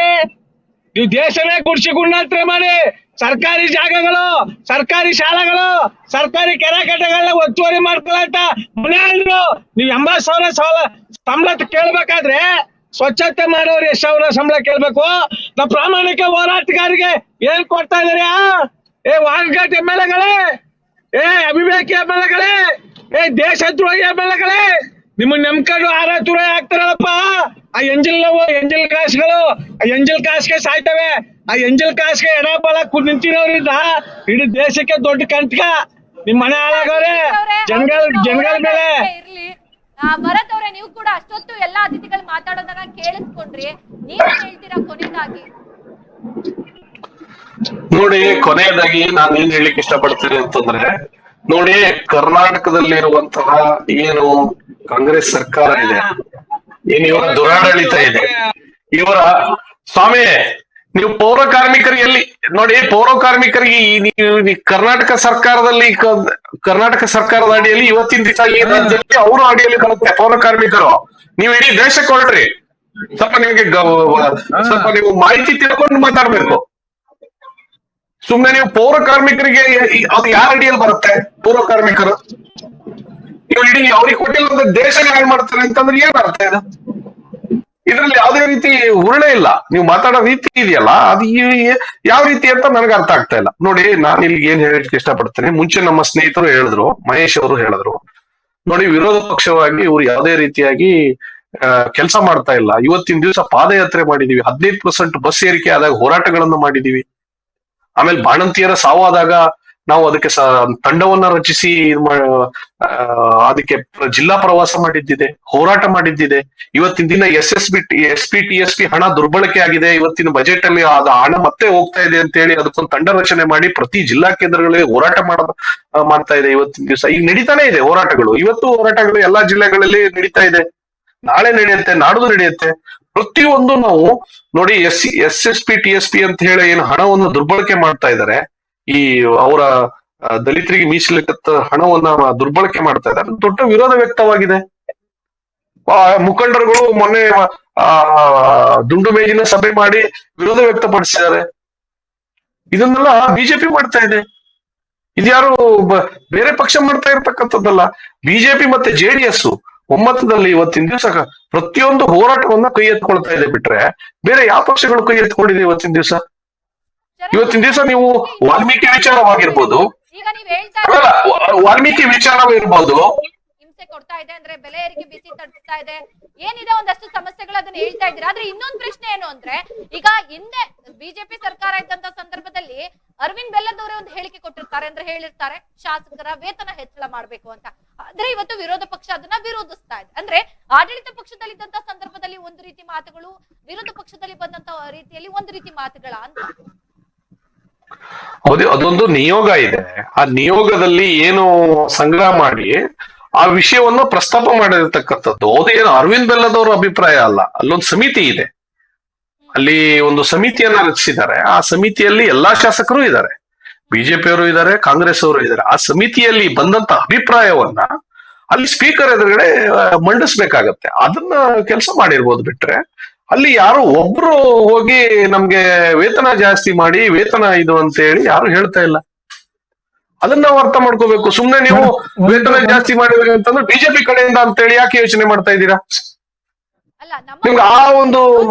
ನೀವು ದೇಶನೇ ಗುಡ್ಸಿ ಗುಂಡಾಂತರ ಮಾಡಿ ಸರ್ಕಾರಿ ಜಾಗಗಳು, ಸರ್ಕಾರಿ ಶಾಲೆಗಳು, ಸರ್ಕಾರಿ ಕೆರೆ ಕಟ್ಟೆಗಳನ್ನ ಒತ್ತುವರಿ ಮಾಡ್ಕೊಳಂತ ಮನೆ ಹೇಳಿದ್ರು. ನೀವು 80,000 ಸಂಬಳ ಕೇಳ್ಬೇಕಾದ್ರೆ ಸ್ವಚ್ಛತೆ ಮಾಡೋರು ಎಷ್ಟು ಸಾವಿರ ಸಂಬಳ ಕೇಳ್ಬೇಕು? ನಾವು ಪ್ರಾಮಾಣಿಕ ಹೋರಾಟಗಾರಿಗೆ ಏನ್ ಕೊಡ್ತಾ ಇದಾರೆ? ವಾಲ್ಘಾಟ್ MLA-ಗಳೇ, ಅವಿವೇಕಿ MLA-ಗಳೇ, ದೇಶದ್ರೋಹಿ MLA-ಗಳೇ, ನಿಮ್ಮನ್ನ ನಂಬ್ಕೊಂಡು ಆರಾತುರ ಆಗ್ತಾರಲ್ಲಪ್ಪ. ಆ ಎಂಜಲ್ ಕಾಸ್ಗಳು, ಆ ಎಂಜಲ್ ಕಾಸ್ಗೆ ಸಾಯ್ತವೆ. ಆ ಎಂಜಲ್ ಕಾಸ್ಗೆ ಎಡಬಲ ನಿಂತಿರೋದ್ರಿಂದ ಇಡೀ ದೇಶಕ್ಕೆ ದೊಡ್ಡ ಕಂಟಕ. ನಿಮ್ ಮನೆ ಹಾಳಾಗವ್ರೆ ಜನಗಳ ಮೇಲೆ. ಭರತ್ ಅವರೇ, ನೀವು ಕೂಡ ಅಷ್ಟೊತ್ತು ಎಲ್ಲಾ ಅತಿಥಿಗಳು ಮಾತಾಡೋದನ್ನ ಕೇಳಿಸ್ಕೊಂಡ್ರಿ, ನೀವ್ ಹೇಳ್ತೀರಾ ಕೊನೆಯದಾಗಿ? ನೋಡಿ, ಕೊನೆಯದಾಗಿ ನಾನು ಏನ್ ಹೇಳಿಕ್ ಇಷ್ಟಪಡ್ತೀನಿ ಅಂತಂದ್ರೆ, ನೋಡಿ, ಕರ್ನಾಟಕದಲ್ಲಿರುವಂತಹ ಏನು ಕಾಂಗ್ರೆಸ್ ಸರ್ಕಾರ ಇದೆ, ಏನ್ ಇವರ ದುರಾಡಳಿತ ಇದೆ, ಇವರ ಸ್ವಾಮಿ, ನೀವು ಪೌರ ಕಾರ್ಮಿಕರಿಗೆ ಎಲ್ಲಿ ನೋಡಿ, ಪೌರ ಕಾರ್ಮಿಕರಿಗೆ ಕರ್ನಾಟಕ ಸರ್ಕಾರದ ಅಡಿಯಲ್ಲಿ ಇವತ್ತಿನ ದಿವಸ ಈ ರಾಜ್ಯದಲ್ಲಿ ಅವರ ಅಡಿಯಲ್ಲಿ ಬರುತ್ತೆ ಪೌರ ಕಾರ್ಮಿಕರು. ನೀವು ಇಡೀ ದೇಶಕ್ಕೆ ಹೊರಟ್ರಿ, ಸ್ವಲ್ಪ ನೀವು ಮಾಹಿತಿ ತಿಳ್ಕೊಂಡು ಮಾತಾಡ್ಬೇಕು. ಸುಮ್ನೆ ನೀವು ಪೌರ ಕಾರ್ಮಿಕರಿಗೆ ಅದು ಯಾರ ಅಡಿಯಲ್ಲಿ ಬರುತ್ತೆ? ಪೌರ ಕಾರ್ಮಿಕರು ನೀವು ಇಡೀ ಅವ್ರಿಗೆ ಕೊಟ್ಟಿಲ್ಲ ದೇಶ ಹಾಳು ಮಾಡ್ತಾರೆ ಅಂತಂದ್ರೆ ಏನ್ ಅರ್ಥ ಇದು? ಇದ್ರಲ್ಲಿ ಯಾವುದೇ ರೀತಿ ಉರುಳೆ ಇಲ್ಲ. ನೀವು ಮಾತಾಡೋ ರೀತಿ ಇದೆಯಲ್ಲ, ಅದು ಯಾವ ರೀತಿ ಅಂತ ನನಗೆ ಅರ್ಥ ಆಗ್ತಾ ಇಲ್ಲ. ನೋಡಿ, ನಾನು ಇಲ್ಲಿ ಏನ್ ಹೇಳಕ್ಕೆ ಇಷ್ಟಪಡ್ತೇನೆ, ಮುಂಚೆ ನಮ್ಮ ಸ್ನೇಹಿತರು ಹೇಳಿದ್ರು, ಮಹೇಶ್ ಅವರು ಹೇಳಿದ್ರು, ನೋಡಿ, ವಿರೋಧ ಪಕ್ಷವಾಗಿ ಇವ್ರು ಯಾವುದೇ ರೀತಿಯಾಗಿ ಕೆಲಸ ಮಾಡ್ತಾ ಇಲ್ಲ. ಇವತ್ತಿನ ದಿವಸ ಪಾದಯಾತ್ರೆ ಮಾಡಿದೀವಿ, 15% ಬಸ್ ಏರಿಕೆ ಆದಾಗ ಹೋರಾಟಗಳನ್ನು ಮಾಡಿದೀವಿ. ಆಮೇಲೆ ಬಾಣಂತಿಯರ ಸಾವಾದಾಗ ನಾವು ಅದಕ್ಕೆ ತಂಡವನ್ನ ರಚಿಸಿ ಅದಕ್ಕೆ ಜಿಲ್ಲಾ ಪ್ರವಾಸ ಮಾಡಿದ್ದಿದೆ, ಹೋರಾಟ ಮಾಡಿದ್ದಿದೆ. ಇವತ್ತಿನ ದಿನ SP TSP ಹಣ ದುರ್ಬಳಕೆ ಆಗಿದೆ. ಇವತ್ತಿನ ಬಜೆಟ್ ಅಲ್ಲಿ ಅದು ಹಣ ಮತ್ತೆ ಹೋಗ್ತಾ ಇದೆ ಅಂತ ಹೇಳಿ ಅದಕ್ಕೊಂದು ತಂಡ ರಚನೆ ಮಾಡಿ ಪ್ರತಿ ಜಿಲ್ಲಾ ಕೇಂದ್ರಗಳಲ್ಲಿ ಹೋರಾಟ ಮಾಡ್ತಾ ಇದೆ. ಇವತ್ತಿನ ದಿವಸ ಈಗ ನಡೀತಾನೆ ಇದೆ ಹೋರಾಟಗಳು. ಇವತ್ತು ಹೋರಾಟಗಳು ಎಲ್ಲಾ ಜಿಲ್ಲೆಗಳಲ್ಲಿ ನಡೀತಾ ಇದೆ, ನಾಳೆ ನಡೆಯುತ್ತೆ, ನಾಡ್ದು ನಡೆಯುತ್ತೆ. ಪ್ರತಿಯೊಂದು ನಾವು ನೋಡಿ, SSP TSP ಅಂತ ಹೇಳಿ ಏನು ಹಣವನ್ನು ದುರ್ಬಳಕೆ ಮಾಡ್ತಾ ಇದ್ದಾರೆ, ಈ ಅವರ ದಲಿತರಿಗೆ ಮೀಸಲಿಟ್ಟ ಹಣವನ್ನ ದುರ್ಬಳಕೆ ಮಾಡ್ತಾ ಇದ್ದಾರೆ, ದೊಡ್ಡ ವಿರೋಧ ವ್ಯಕ್ತವಾಗಿದೆ. ಮುಖಂಡರುಗಳು ಮೊನ್ನೆ ದುಂಡು ಮೇಜಿನ ಸಭೆ ಮಾಡಿ ವಿರೋಧ ವ್ಯಕ್ತಪಡಿಸಿದ್ದಾರೆ. ಇದನ್ನೆಲ್ಲ ಬಿಜೆಪಿ ಮಾಡ್ತಾ ಇದೆ. ಇದ್ಯಾರು ಬೇರೆ ಪಕ್ಷ ಮಾಡ್ತಾ ಇರ್ತಕ್ಕಂಥದ್ದಲ್ಲ. ಬಿಜೆಪಿ ಮತ್ತೆ JDS ಒಮ್ಮತದಲ್ಲಿ ಇವತ್ತಿನ ದಿವಸ ಪ್ರತಿಯೊಂದು ಹೋರಾಟವನ್ನ ಕೈ ಎತ್ಕೊಳ್ತಾ ಇದೆ. ಬಿಟ್ರೆ ಬೇರೆ ಯಾವ ಪಕ್ಷಗಳು ಕೈ ಎತ್ಕೊಂಡಿದೆ ಇವತ್ತಿನ ದಿವಸ? ಇವತ್ತಿನ ದಿವಸ ನೀವು ವಾಲ್ಮೀಕಿ ವಿಚಾರವಾಗಿರ್ಬೋದು, ವಾಲ್ಮೀಕಿ ವಿಚಾರವಿರ್ಬೋದು, ಹಿಂಸೆ ಕೊಡ್ತಾ ಇದೆ ಅಂದ್ರೆ ಬೆಲೆ ಏರಿಕೆ ಬಿಸಿ ತಡ್ತಾ ಇದೆ, ಏನಿದೆ ಒಂದಷ್ಟು ಸಮಸ್ಯೆಗಳು ಅದನ್ನ ಹೇಳ್ತಾ ಇದ್ದೀರಾ. ಆದ್ರೆ ಇನ್ನೊಂದು ಪ್ರಶ್ನೆ ಏನು ಅಂದ್ರೆ, ಈಗ ಹಿಂದೆ ಬಿಜೆಪಿ ಸರ್ಕಾರ ಇದ್ದಂತ ಸಂದರ್ಭದಲ್ಲಿ ಅರವಿಂದ್ ಬೆಲ್ಲದವರೇ ಒಂದು ಹೇಳಿಕೆ ಕೊಟ್ಟಿರ್ತಾರೆ, ಅಂದ್ರೆ ಹೇಳಿರ್ತಾರೆ ಶಾಸಕರ ವೇತನ ಹೆಚ್ಚಳ ಮಾಡ್ಬೇಕು ಅಂತ. ಆದ್ರೆ ಇವತ್ತು ವಿರೋಧ ಪಕ್ಷ ಅದನ್ನ ವಿರೋಧಿಸ್ತಾ ಇದೆ. ಅಂದ್ರೆ ಆಡಳಿತ ಪಕ್ಷದಲ್ಲಿದ್ದಂತ ಸಂದರ್ಭದಲ್ಲಿ ಒಂದು ರೀತಿ ಮಾತುಗಳು, ವಿರೋಧ ಪಕ್ಷದಲ್ಲಿ ಬಂದಂತ ರೀತಿಯಲ್ಲಿ ಒಂದು ರೀತಿ ಮಾತುಗಳ ಅಂತ. ಅದೊಂದು ನಿಯೋಗ ಇದೆ. ಆ ನಿಯೋಗದಲ್ಲಿ ಏನು ಸಂಗ್ರಹ ಮಾಡಿ ಆ ವಿಷಯವನ್ನು ಪ್ರಸ್ತಾಪ ಮಾಡಿರ್ತಕ್ಕಂಥದ್ದು. ಅದೇನು ಅರವಿಂದ್ ಬೆಲ್ಲದವರ ಅಭಿಪ್ರಾಯ ಅಲ್ಲ, ಅಲ್ಲೊಂದು ಸಮಿತಿ ಇದೆ. ಅಲ್ಲಿ ಒಂದು ಸಮಿತಿಯನ್ನ ರಚಿಸಿದ್ದಾರೆ. ಆ ಸಮಿತಿಯಲ್ಲಿ ಎಲ್ಲಾ ಶಾಸಕರು ಇದ್ದಾರೆ, ಬಿಜೆಪಿಯವರು ಇದ್ದಾರೆ, ಕಾಂಗ್ರೆಸ್ ಅವರು ಇದ್ದಾರೆ. ಆ ಸಮಿತಿಯಲ್ಲಿ ಬಂದಂತ ಅಭಿಪ್ರಾಯವನ್ನ ಅಲ್ಲಿ ಸ್ಪೀಕರ್ ಎದುರುಗಡೆ ಮಂಡಿಸ್ಬೇಕಾಗತ್ತೆ. ಅದನ್ನ ಕೆಲಸ ಮಾಡಿರ್ಬೋದು. ಬಿಟ್ರೆ ಅಲ್ಲಿ ಯಾರು ಒಬ್ರು ಹೋಗಿ ನಮ್ಗೆ ವೇತನ ಜಾಸ್ತಿ ಮಾಡಿ ವೇತನ ಇದು ಅಂತ ಹೇಳಿ ಯಾರು ಹೇಳ್ತಾ ಇಲ್ಲ. ಅದನ್ನ ನಾವು ಅರ್ಥ ಮಾಡ್ಕೋಬೇಕು. ಸುಮ್ನೆ ನೀವು ವೇತನ ಜಾಸ್ತಿ ಮಾಡಿದ್ರಿ ಅಂತಂದ್ರೆ ಬಿಜೆಪಿ ಕಡೆಯಿಂದ ಅಂತ ಹೇಳಿ ಯಾಕೆ ಯೋಚನೆ ಮಾಡ್ತಾ ಇದ್ದೀರಾ? ಅಲ್ಲ, ನಮ್ಮ ನಿಮ್ಗೆ ಆ ಒಂದು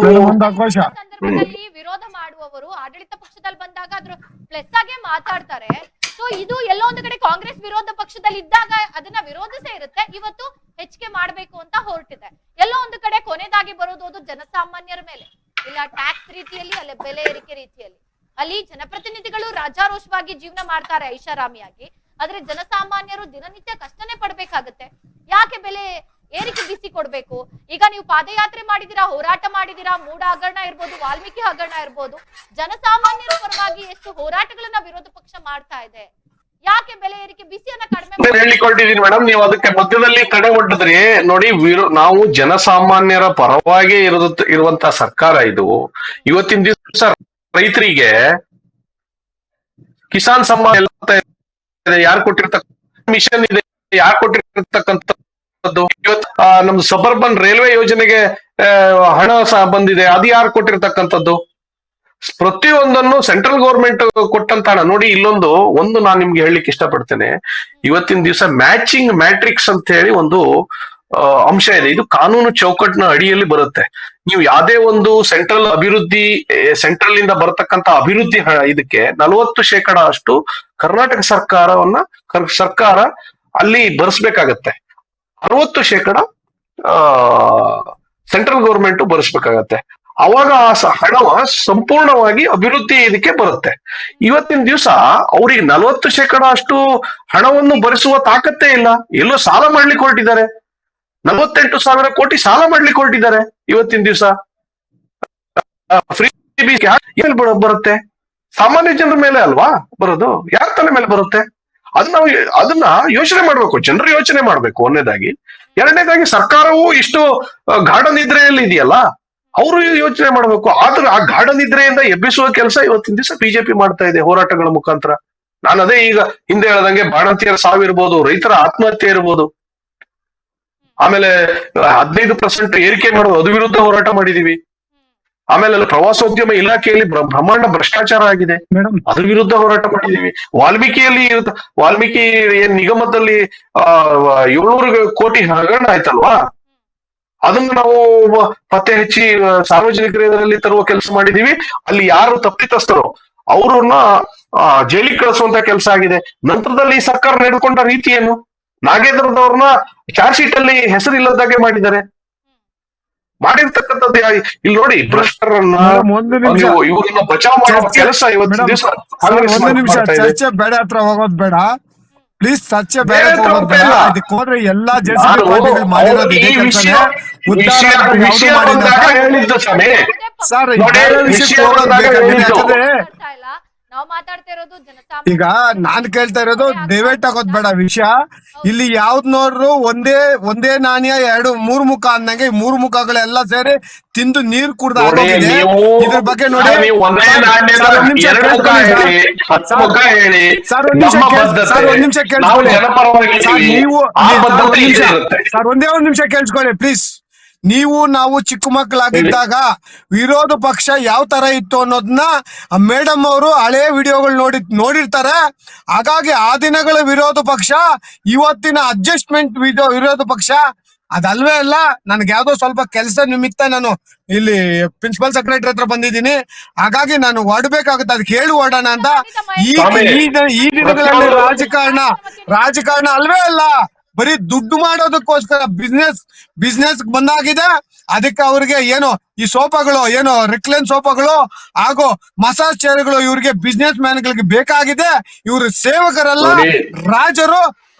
ಒಂದು ಅವಕಾಶ. ಸಂದರ್ಭದಲ್ಲಿ ವಿರೋಧ ಮಾಡುವವರು ಆಡಳಿತ ಪಕ್ಷದಲ್ಲಿ ಬಂದಾಗ ಅದ್ರ ಪ್ಲಸ್ ಆಗೇ ಮಾತಾಡ್ತಾರೆ. ಸೊ ಇದು ಎಲ್ಲೋ ಒಂದು ಕಡೆ ಕಾಂಗ್ರೆಸ್ ವಿರೋಧ ಪಕ್ಷದಲ್ಲಿ ಇದ್ದಾಗ ಅದನ್ನ ವಿರೋಧಿಸೇ ಇರುತ್ತೆ. ಇವತ್ತು ಹೆಚ್ಚಿಗೆ ಮಾಡ್ಬೇಕು ಅಂತ ಹೊರಟಿದೆ. ಎಲ್ಲೋ ಒಂದು ಕಡೆ ಕೊನೆದಾಗಿ ಬರೋದು ಅದು ಜನಸಾಮಾನ್ಯರ ಮೇಲೆ, ಇಲ್ಲ ಟ್ಯಾಕ್ಸ್ ರೀತಿಯಲ್ಲಿ, ಅಲ್ಲ ಬೆಲೆ ಏರಿಕೆ ರೀತಿಯಲ್ಲಿ. ಅಲ್ಲಿ ಜನಪ್ರತಿನಿಧಿಗಳು ರಾಜಾರೋಷವಾಗಿ ಜೀವನ ಮಾಡ್ತಾರೆ ಐಷಾರಾಮಿಯಾಗಿ, ಆದ್ರೆ ಜನಸಾಮಾನ್ಯರು ದಿನನಿತ್ಯ ಕಷ್ಟನೇ ಪಡ್ಬೇಕಾಗತ್ತೆ. ಯಾಕೆ ಬೆಲೆ ಏರಿಕೆ ಬಿಸಿ ಕೊಡ್ಬೇಕು? ಈಗ ನೀವು ಪಾದಯಾತ್ರೆ ಮಾಡಿದೀರಾ, ಹೋರಾಟ ಮಾಡಿದೀರಾ, ಮೂಡ ಹಗರಣ ಇರ್ಬೋದು, ವಾಲ್ಮೀಕಿ ಹಗರಣ ಇರ್ಬೋದು, ಜನಸಾಮಾನ್ಯರ ಪರವಾಗಿ ಎಷ್ಟು ಹೋರಾಟಗಳನ್ನ ವಿರೋಧ ಪಕ್ಷ ಮಾಡ್ತಾ ಇದೆ. ಯಾಕೆ ಬೆಲೆ ಏರಿಕೆ ಬಿಸಿಯನ್ನ ಕಡಿಮೆ ಹೇಳಿಕೊಟ್ಟಿದೀನಿ ಮೇಡಮ್. ನೀವು ಅದಕ್ಕೆ ಮಧ್ಯದಲ್ಲಿ ತಡೆ ಒಡ್ಡಿದ್ರಿ ನೋಡಿ. ನಾವು ಜನಸಾಮಾನ್ಯರ ಪರವಾಗಿ ಇರುವಂತ ಸರ್ಕಾರ ಇದು. ಇವತ್ತಿನ ದಿವಸ ರೈತರಿಗೆ ಕಿಸಾನ್ ಸಮ್ಮಾನ್ ಯಾರು ಕೊಟ್ಟಿರ್ತಕ್ಕ ಮಿಷನ್ ಇದೆ, ಯಾರು ಕೊಟ್ಟಿರ್ತಕ್ಕಂಥದ್ದು. ಇವತ್ತು ನಮ್ದು ಸಬರ್ಬನ್ ರೈಲ್ವೆ ಯೋಜನೆಗೆ ಹಣ ಬಂದಿದೆ, ಅದು ಯಾರು ಕೊಟ್ಟಿರ್ತಕ್ಕಂಥದ್ದು? ಪ್ರತಿಯೊಂದನ್ನು ಸೆಂಟ್ರಲ್ ಗೌರ್ಮೆಂಟ್ ಕೊಟ್ಟಂತ ಹಣ. ನೋಡಿ, ಒಂದು ನಾನು ನಿಮ್ಗೆ ಹೇಳಲಿಕ್ಕೆ ಇಷ್ಟಪಡ್ತೇನೆ. ಇವತ್ತಿನ ದಿವಸ ಮ್ಯಾಚಿಂಗ್ ಮ್ಯಾಟ್ರಿಕ್ಸ್ ಅಂತ ಹೇಳಿ ಒಂದು ಅಂಶ ಇದೆ. ಇದು ಕಾನೂನು ಚೌಕಟ್ಟಿನ ಅಡಿಯಲ್ಲಿ ಬರುತ್ತೆ. ನೀವು ಯಾವುದೇ ಒಂದು ಸೆಂಟ್ರಲ್ ಇಂದ ಬರತಕ್ಕಂತ ಅಭಿವೃದ್ಧಿ ಇದಕ್ಕೆ 40% ಅಷ್ಟು ಕರ್ನಾಟಕ ಸರ್ಕಾರ ಅಲ್ಲಿ ಭರಿಸ್ಬೇಕಾಗತ್ತೆ. 60% ಸೆಂಟ್ರಲ್ ಗೌರ್ಮೆಂಟ್ ಭರಿಸ್ಬೇಕಾಗತ್ತೆ. ಅವಾಗ ಆ ಹಣವ ಸಂಪೂರ್ಣವಾಗಿ ಅಭಿವೃದ್ಧಿ ಇದಕ್ಕೆ ಬರುತ್ತೆ. ಇವತ್ತಿನ ದಿವಸ ಅವ್ರಿಗೆ 40% ಅಷ್ಟು ಹಣವನ್ನು ಭರಿಸುವ ತಾಕತ್ತೇ ಇಲ್ಲ. ಎಲ್ಲೋ ಸಾಲ ಮಾಡ್ಲಿಕ್ಕೆ ಹೊರಟಿದ್ದಾರೆ. 48,000 ಕೋಟಿ ಸಾಲ ಮಾಡ್ಲಿಕ್ಕೆ ಹೊರಟಿದ್ದಾರೆ ಇವತ್ತಿನ ದಿವಸ. ಫ್ರೀ ಬರುತ್ತೆ? ಸಾಮಾನ್ಯ ಜನರ ಮೇಲೆ ಅಲ್ವಾ ಬರೋದು? ಯಾರ ತಲೆ ಮೇಲೆ ಬರುತ್ತೆ? ಅದನ್ನ ಯೋಚನೆ ಮಾಡ್ಬೇಕು, ಜನರು ಯೋಚನೆ ಮಾಡ್ಬೇಕು ಒಂದನೇದಾಗಿ. ಎರಡನೇದಾಗಿ ಸರ್ಕಾರವು ಇಷ್ಟು ಗಾಢ ನಿದ್ರೆಯಲ್ಲಿ ಇದೆಯಲ್ಲ, ಅವರು ಯೋಚನೆ ಮಾಡ್ಬೇಕು. ಆದ್ರೆ ಆ ಗಾಢ ನಿದ್ರೆಯಿಂದ ಎಬ್ಬಿಸುವ ಕೆಲಸ ಇವತ್ತಿನ ದಿವಸ ಬಿಜೆಪಿ ಮಾಡ್ತಾ ಇದೆ ಹೋರಾಟಗಳ ಮುಖಾಂತರ. ನಾನು ಅದೇ ಈಗ ಹಿಂದೆ ಹೇಳ್ದಂಗೆ ಬಾಣಂತಿಯರ ಸಾವಿರ್ಬೋದು, ರೈತರ ಆತ್ಮಹತ್ಯೆ ಇರ್ಬೋದು, ಆಮೇಲೆ 15% ಏರಿಕೆ ಮಾಡೋದು, ಅದು ವಿರುದ್ಧ ಹೋರಾಟ ಮಾಡಿದೀವಿ. ಆಮೇಲೆ ಪ್ರವಾಸೋದ್ಯಮ ಇಲಾಖೆಯಲ್ಲಿ ಬ್ರಹ್ಮಾಂಡ ಭ್ರಷ್ಟಾಚಾರ ಆಗಿದೆ, ಅದ್ರ ವಿರುದ್ಧ ಹೋರಾಟ ಮಾಡಿದೀವಿ. ವಾಲ್ಮೀಕಿ ನಿಗಮದಲ್ಲಿ 700 ಕೋಟಿ ಹಗರಣ ಆಯ್ತಲ್ವಾ, ಅದನ್ನು ನಾವು ಪತ್ತೆ ಹಚ್ಚಿ ಸಾರ್ವಜನಿಕರಲ್ಲಿ ತರುವ ಕೆಲಸ ಮಾಡಿದೀವಿ. ಅಲ್ಲಿ ಯಾರು ತಪ್ಪಿತಸ್ಥರು ಅವ್ರನ್ನ ಜೈಲಿಗೆ ಕಳಿಸುವಂತ ಕೆಲಸ ಆಗಿದೆ. ನಂತರದಲ್ಲಿ ಈ ಸರ್ಕಾರ ನಡೆದುಕೊಂಡ ರೀತಿ ಏನು? ನಾಗೇಂದ್ರದವ್ರನ್ನ ಚಾರ್ಜ್ ಶೀಟ್ ಅಲ್ಲಿ ಹೆಸರಿಲ್ಲದಾಗೆ ಮಾಡಿದ್ದಾರೆ. ಮಾಡಿರ್ತಕ್ಕಂಥದ್ದು ಇಲ್ಲಿ ನೋಡಿ, ಭ್ರಷ್ಟರನ್ನ ಇವ್ರನ್ನ ಬಚಾವ್ ಮಾಡುವ ಕೆಲಸ ಇವತ್ತು ದಿವಸ ಚರ್ಚೆ ಬೇಡ ಹತ್ರ ಹೋಗೋದ್ ಬೇಡ ಪ್ಲೀಸ್. ಚರ್ಚೆ ಬೇಡ ಹೋಗೋದ್ ಬೇಡ. ಇದಕ್ಕೆ ಹೋದ್ರೆ ಎಲ್ಲಾ ಜೆಸಿಬಿ ಪಾರ್ಟಿಗಳು ಮಾಡಿರೋದು ಇದೇ ಕೆಲಸನೇ. ಸರ್ ಬೇರೆ ವಿಷಯಕ್ಕೆ ಹೋಗೋದ್ ಬೇಕಾಗಿದೆ. ಯಾಕಂದ್ರೆ ನಾವು ಮಾತಾಡ್ತಾ ಇರೋದು ಈಗ ನಾನ್ ಕೇಳ್ತಾ ಇರೋದು ಡಿಬೇಟ್ ಆಗೋದ್ ಬೇಡ ವಿಷಯ. ಇಲ್ಲಿ ಯಾವ್ದ್ ನೋಡ್ರು ಒಂದೇ ನಾಣ್ಯ ಮೂರು ಮುಖ ಅಂದಂಗೆ ಈ ಮೂರು ಮುಖಗಳೆಲ್ಲ ಸೇರಿ ತಿಂದು ನೀರ್ ಕುಡ್ದು ಆಗೋಗಿದೆ. ಇದ್ರ ಬಗ್ಗೆ ನೋಡಿ ಸರ್, ಒಂದ್ ನಿಮಿಷ ಕೇಳಿಸ್ಕೊಳ್ಳಿ. ಸರ್ ಒಂದೇ ಒಂದ್ ನಿಮಿಷ ಕೇಳಿಸ್ಕೊಳ್ಳಿ ಪ್ಲೀಸ್. ನಾವು ಚಿಕ್ಕ ಮಕ್ಕಳಾಗಿದ್ದಾಗ ವಿರೋಧ ಪಕ್ಷ ಯಾವ ತರ ಇತ್ತು ಅನ್ನೋದನ್ನ ಮೇಡಮ್ ಅವರು ಹಳೆ ವಿಡಿಯೋಗಳು ನೋಡಿರ್ತಾರೆ. ಹಾಗಾಗಿ ಆ ದಿನಗಳ ವಿರೋಧ ಪಕ್ಷ ಇವತ್ತಿನ ಅಡ್ಜಸ್ಟ್ಮೆಂಟ್ ವಿರೋಧ ಪಕ್ಷ ಅದಲ್ವೇ ಅಲ್ಲ. ನನ್ಗೆ ಯಾವ್ದೋ ಸ್ವಲ್ಪ ಕೆಲಸ ನಿಮಿತ್ತ ನಾನು ಇಲ್ಲಿ ಪ್ರಿನ್ಸಿಪಲ್ ಸೆಕ್ರೆಟರಿ ಹತ್ರ ಬಂದಿದ್ದೀನಿ. ಹಾಗಾಗಿ ನಾನು ಹೊರಡ್ಬೇಕಾಗುತ್ತೆ, ಅದಕ್ಕೆ ಹೇಳಿ ಹೊರಡೋಣ ಅಂತ. ಈ ದಿನಗಳಲ್ಲಿ ರಾಜಕಾರಣ ಅಲ್ವೇ ಅಲ್ಲ, ಬರೀ ದುಡ್ಡು ಮಾಡೋದಕ್ಕೋಸ್ಕರ ಬಿಸ್ನೆಸ್ ಬಂದಾಗಿದೆ. ಅದಕ್ಕೆ ಅವ್ರಿಗೆ ಏನೋ ಈ ಸೋಫಾಗಳು, ಏನೋ ರಿಕ್ಲೈನ್ ಸೋಫಾಗಳು ಹಾಗೂ ಮಸಾಜ್ ಚೇರ್ಗಳು ಇವ್ರಿಗೆ ಬಿಸ್ನೆಸ್ ಮ್ಯಾನ್ ಗಳಿಗೆ ಬೇಕಾಗಿದೆ. ಇವ್ರ ಸೇವಕರಲ್ಲ,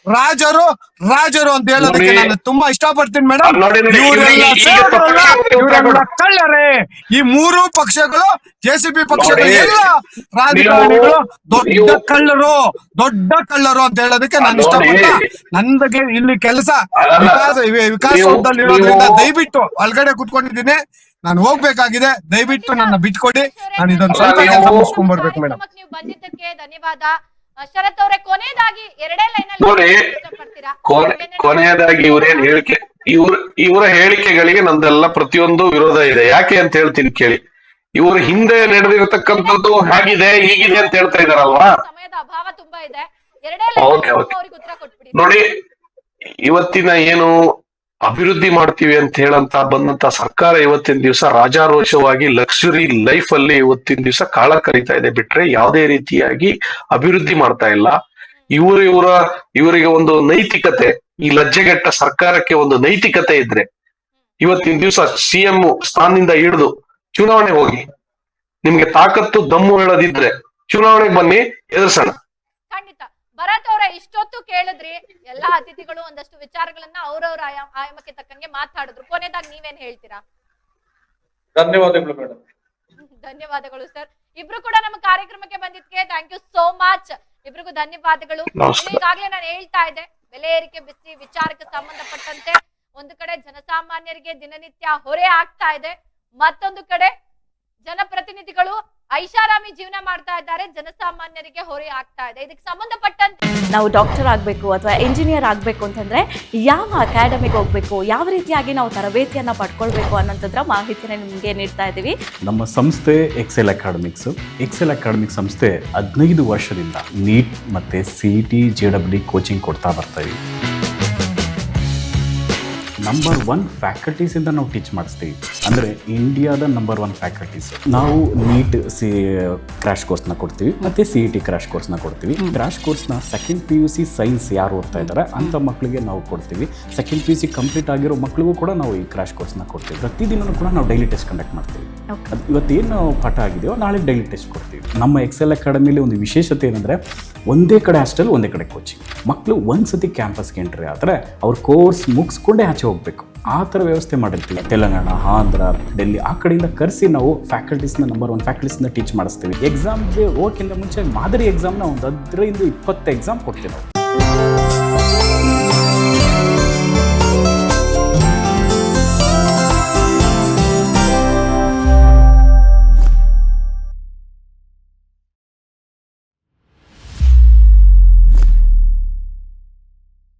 ರಾಜರು ಅಂತ ಹೇಳೋದಕ್ಕೆ ನಾನು ತುಂಬಾ ಇಷ್ಟಪಡ್ತೀನಿ ಮೇಡಮ್. ಇವರೆಲ್ಲ ಕಳ್ಳರೇ. ಈ ಮೂರು ಪಕ್ಷಗಳು, ಜೆಸಿಬಿ ಪಕ್ಷಗಳು ಎಲ್ಲ ರಾಜಕಾರಣಿಗಳು ದೊಡ್ಡ ಕಳ್ಳರು ಅಂತ ಹೇಳೋದಕ್ಕೆ ನಾನು ಇಷ್ಟಪಡ್ತ. ನಂದಕ್ಕೆ ಇಲ್ಲಿ ಕೆಲಸ ವಿಕಾಸದಲ್ಲಿ ಇರೋದ್ರಿಂದ ದಯವಿಟ್ಟು ಒಳಗಡೆ ಕುತ್ಕೊಂಡಿದ್ದೀನಿ, ನಾನು ಹೋಗ್ಬೇಕಾಗಿದೆ, ದಯವಿಟ್ಟು ನನ್ನ ಬಿಟ್ಕೊಡಿ. ನಾನು ಇದೊಂದು ಅಲ್ಲ, ಸ್ವಲ್ಪ ನೀವು- ಕೆಲಸ ಮುಗಿಸ್ಕೊಂಡ್ ಬರ್ಬೇಕು ಮೇಡಮ್. ಕಾರ್ಯಕ್ರಮಕ್ಕೆ ನೀವು ಬಂದಿದ್ದಕ್ಕೆ ಧನ್ಯವಾದ. ಶರತ್ ಅವರೇ, ಕೊನೆಯದಾಗಿ 2 ಲೈನಲ್ಲಿ ನೋಡಿ, ಇಷ್ಟಪಡ್ತೀರಾ? ಕೊನೆಯದಾಗಿ ಇವರ ಹೇಳಿಕೆಗಳಿಗೆ ನಂದೆಲ್ಲ ಪ್ರತಿಯೊಂದು ವಿರೋಧ ಇದೆ. ಯಾಕೆ ಅಂತ ಹೇಳ್ತೀನಿ ಕೇಳಿ. ಇವರು ಹಿಂದೆ ನಡೆದಿರತಕ್ಕಂಥದ್ದು ಹೇಗಿದೆ ಹೀಗಿದೆ ಅಂತ ಹೇಳ್ತಾ ಇದಾರಲ್ವಾ. ಸಮಯದ ಅಭಾವ ತುಂಬಾ ಇದೆ. 2 ಲೈನಲ್ಲಿ ಅವ್ರಿಗೆ ಉತ್ತರ ಕೊಟ್ಬಿಡಿ. ನೋಡಿ, ಇವತ್ತಿನ ಏನು ಅಭಿವೃದ್ಧಿ ಮಾಡ್ತೀವಿ ಅಂತ ಹೇಳಂತ ಬಂದಂತ ಸರ್ಕಾರ ಇವತ್ತಿನ ದಿವಸ ರಾಜಾರೋಷವಾಗಿ ಲಕ್ಸುರಿ ಲೈಫ್ ಅಲ್ಲಿ ಇವತ್ತಿನ ದಿವಸ ಕಾಳ ಕರೀತಾ ಇದೆ ಬಿಟ್ರೆ ಯಾವುದೇ ರೀತಿಯಾಗಿ ಅಭಿವೃದ್ಧಿ ಮಾಡ್ತಾ ಇಲ್ಲ. ಇವರಿಗೆ ಒಂದು ನೈತಿಕತೆ, ಈ ಲಜ್ಜೆಗೆಟ್ಟ ಸರ್ಕಾರಕ್ಕೆ ಒಂದು ನೈತಿಕತೆ ಇದ್ರೆ ಇವತ್ತಿನ ದಿವಸ ಸಿಎಂ ಸ್ಥಾನದಿಂದ ಹಿಡಿದು ಚುನಾವಣೆ ಹೋಗಿ, ನಿಮ್ಗೆ ತಾಕತ್ತು ದಮ್ಮು ಹೇಳೋದಿದ್ರೆ ಚುನಾವಣೆಗೆ ಬನ್ನಿ, ಎದುರಿಸೋಣ. ಖಂಡಿತ. ಭರತ್ ಅವರ ಇಷ್ಟೊತ್ತು ಕೇಳಿದ್ರಿ, ಎಲ್ಲಾ ಅತಿಥಿಗಳು ಒಂದಷ್ಟು ವಿಚಾರಗಳನ್ನ ಅವ್ರವ್ರ ಆಯಾಮಕ್ಕೆ ತಕ್ಕಂಗೆ ಮಾತಾಡಿದ್ರು. ಕೊನೆದಾಗಿ ನೀವೇನ್ ಹೇಳ್ತೀರಾ? ಧನ್ಯವಾದಗಳು ಮೇಡಮ್. ಧನ್ಯವಾದಗಳು ಸರ್. ಇಬ್ರು ಕೂಡ ನಮ್ಮ ಕಾರ್ಯಕ್ರಮಕ್ಕೆ ಬಂದಿದ್ಕೆ ಥ್ಯಾಂಕ್ ಯು ಸೋ ಮಚ್. ಇಬ್ರಿಗೂ ಧನ್ಯವಾದಗಳು. ಈಗಾಗ್ಲೇ ನಾನು ಹೇಳ್ತಾ ಇದ್ದೆ, ಬೆಲೆ ಏರಿಕೆ ಬಿಸಿ ವಿಚಾರಕ್ಕೆ ಸಂಬಂಧಪಟ್ಟಂತೆ ಒಂದು ಕಡೆ ಜನಸಾಮಾನ್ಯರಿಗೆ ದಿನನಿತ್ಯ ಹೊರೆ ಆಗ್ತಾ ಇದೆ, ಮತ್ತೊಂದು ಕಡೆ ಜನಪ್ರತಿನಿಧಿಗಳು ಐಷಾರಾಮಿ ಜೀವನ ಮಾಡ್ತಾ ಇದ್ದಾರೆ, ಜನಸಾಮಾನ್ಯರಿಗೆ ಹೊರೆ ಆಗ್ತಾ ಇದೆ. ಇದಕ್ಕೆ ಸಂಬಂಧಪಟ್ಟಂತೆ ನಾವು ಡಾಕ್ಟರ್ ಆಗಬೇಕು ಅಥವಾ ಇಂಜಿನಿಯರ್ ಆಗಬೇಕು ಅಂತಂದ್ರೆ ಯಾವ ಅಕಾಡೆಮಿಗೆ ಹೋಗ್ಬೇಕು, ಯಾವ ರೀತಿಯಾಗಿ ನಾವು ತರಬೇತಿಯನ್ನು ಪಡ್ಕೊಳ್ಬೇಕು ಅನ್ನೋಂಥದ್ರ ಮಾಹಿತಿನ ನಿಮಗೆ ನೀಡ್ತಾ ಇದ್ದೀವಿ. ನಮ್ಮ ಸಂಸ್ಥೆ ಎಕ್ಸೆಲ್ ಅಕಾಡೆಮಿಕ್ಸ್. ಎಕ್ಸೆಲ್ ಅಕಾಡೆಮಿಕ್ ಸಂಸ್ಥೆ 15 ವರ್ಷದಿಂದ ನೀಟ್ ಮತ್ತು CET JEE ಕೋಚಿಂಗ್ ಕೊಡ್ತಾ ಬರ್ತೀವಿ. ನಂಬರ್ 1 ಫ್ಯಾಕಲ್ಟೀಸಿಂದ ನಾವು ಟೀಚ್ ಮಾಡಿಸ್ತೀವಿ. ಅಂದರೆ ಇಂಡಿಯಾದ ನಂಬರ್ 1 ಫ್ಯಾಕಲ್ಟೀಸ್. ನಾವು ನೀಟ್ ಕ್ರ್ಯಾಶ್ ಕೋರ್ಸ್ನ ಕೊಡ್ತೀವಿ ಮತ್ತು CET ಕ್ರ್ಯಾಶ್ ಕೋರ್ಸ್ನ ಕೊಡ್ತೀವಿ. ಕ್ರ್ಯಾಶ್ ಕೋರ್ಸ್ನ ಸೆಕೆಂಡ್ PUC ಸೈನ್ಸ್ ಯಾರು ಓದ್ತಾ ಇದ್ದಾರೆ ಅಂಥ ಮಕ್ಕಳಿಗೆ ನಾವು ಕೊಡ್ತೀವಿ. ಸೆಕೆಂಡ್ PUC ಕಂಪ್ಲೀಟ್ ಆಗಿರೋ ಮಕ್ಕಳಿಗೂ ಕೂಡ ನಾವು ಈ ಕ್ರ್ಯಾಶ್ ಕೋರ್ಸ್ನ ಕೊಡ್ತೀವಿ. ಪ್ರತಿದಿನವೂ ಕೂಡ ನಾವು ಡೈಲಿ ಟೆಸ್ಟ್ ಕಂಡಕ್ಟ್ ಮಾಡ್ತೀವಿ. ಅದು ಇವತ್ತೇನು ಪಾಠ ಆಗಿದೆಯೋ ನಾಳೆ ಡೈಲಿ ಟೆಸ್ಟ್ ಕೊಡ್ತೀವಿ. ನಮ್ಮ ಎಕ್ಸೆಲ್ ಅಕಾಡೆಮಿಲಿ ಒಂದು ವಿಶೇಷತೆ ಏನಂದರೆ ಒಂದೇ ಕಡೆ ಹಾಸ್ಟೆಲ್, ಒಂದೇ ಕಡೆ ಕೋಚಿಂಗ್. ಮಕ್ಕಳು ಒಂದ್ಸತಿ ಕ್ಯಾಂಪಸ್ಗೆ ಎಂಟ್ರಿ ಆದರೆ ಅವ್ರ ಕೋರ್ಸ್ ಮುಗಿಸ್ಕೊಂಡೇ ಆಚೆ ಹೋಗಬೇಕು, ಆ ಥರ ವ್ಯವಸ್ಥೆ ಮಾಡಿರ್ತೀವಿ. ತೆಲಂಗಾಣ, ಆಂಧ್ರ, ಡೆಲ್ಲಿ ಆ ಕಡೆಯಿಂದ ಕರೆಸಿ ನಾವು ಫ್ಯಾಕಲ್ಟೀಸ್ನ ನಂಬರ್ 1 ಫ್ಯಾಕಲ್ಟೀಸ್ನ ಟೀಚ್ ಮಾಡಿಸ್ತೀವಿ. ಎಕ್ಸಾಮ್ಗೆ ಹೋಗೋಕ್ಕಿಂತ ಮುಂಚೆ ಮಾದರಿ ಎಕ್ಸಾಮ್ನ ಒಂದು 15-20 ಎಕ್ಸಾಮ್ ಕೊಡ್ತೀವಿ ನಾವು.